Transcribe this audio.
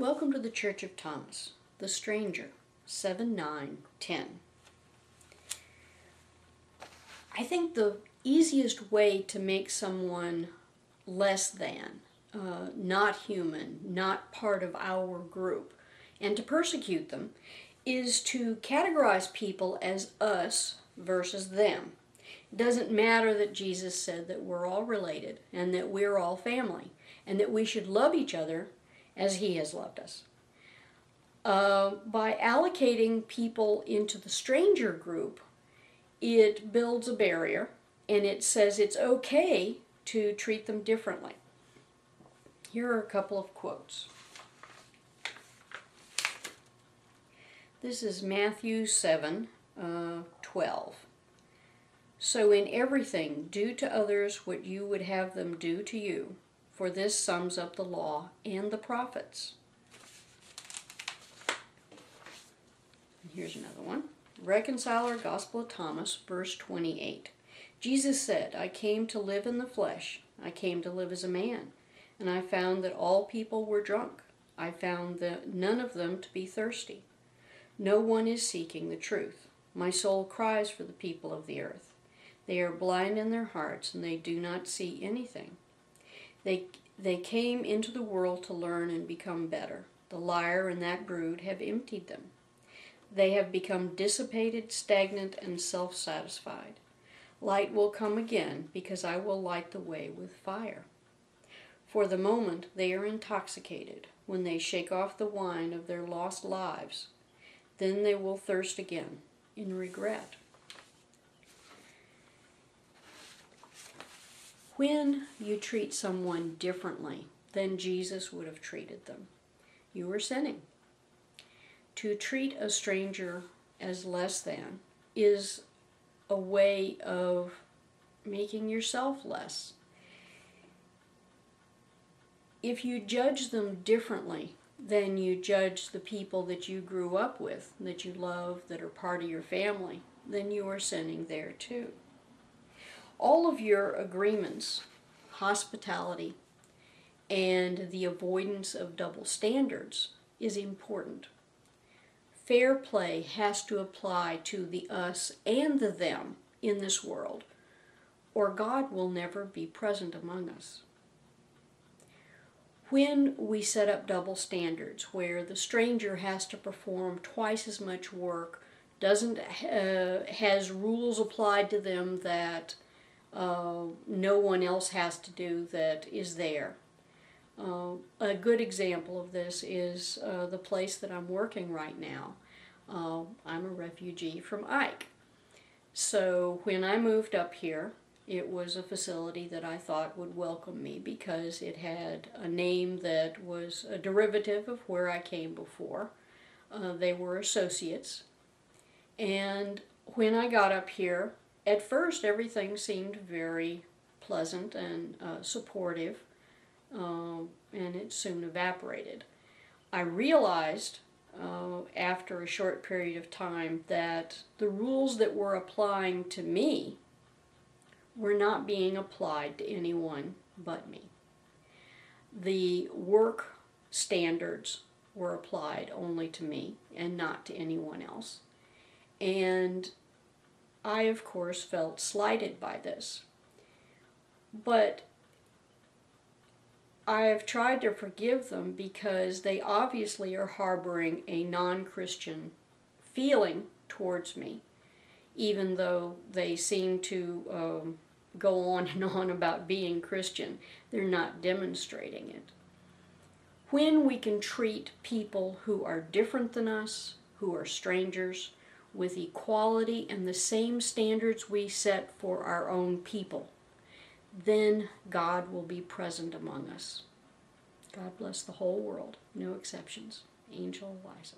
Welcome to the Church of Thomas, the Stranger, 7-9-10. I think the easiest way to make someone less than, not human, not part of our group, and to persecute them is to categorize people as us versus them. It doesn't matter that Jesus said that we're all related and that we're all family and that we should love each other as He has loved us. By allocating people into the stranger group, it builds a barrier and it says it's okay to treat them differently. Here are a couple of quotes. This is Matthew 7:12. So in everything, do to others what you would have them do to you, for this sums up the law and the prophets. And here's another one. Reconciler, Gospel of Thomas, verse 28. Jesus said, I came to live in the flesh. I came to live as a man. And I found that all people were drunk. I found that none of them to be thirsty. No one is seeking the truth. My soul cries for the people of the earth. They are blind in their hearts, and they do not see anything. They came into the world to learn and become better. The liar and that brood have emptied them. They have become dissipated, stagnant, and self-satisfied. Light will come again, because I will light the way with fire. For the moment they are intoxicated, when they shake off the wine of their lost lives. Then they will thirst again, in regret. When you treat someone differently than Jesus would have treated them, you are sinning. To treat a stranger as less than is a way of making yourself less. If you judge them differently than you judge the people that you grew up with, that you love, that are part of your family, then you are sinning there too. All of your agreements, hospitality, and the avoidance of double standards is important. Fair play has to apply to the us and the them in this world, or God will never be present among us. When we set up double standards where the stranger has to perform twice as much work, has rules applied to them that no one else has to do that is there. A good example of this is the place that I'm working right now. I'm a refugee from Ike. So when I moved up here, it was a facility that I thought would welcome me because it had a name that was a derivative of where I came before. They were associates. And when I got up here, at first everything seemed very pleasant and supportive, and it soon evaporated. I realized after a short period of time that the rules that were applying to me were not being applied to anyone but me. The work standards were applied only to me and not to anyone else. And I, of course, felt slighted by this. But I have tried to forgive them because they obviously are harboring a non-Christian feeling towards me, even though they seem to go on and on about being Christian. They're not demonstrating it. When we can treat people who are different than us, who are strangers, with equality and the same standards we set for our own people, then God will be present among us. God bless the whole world, no exceptions. Angel Liza.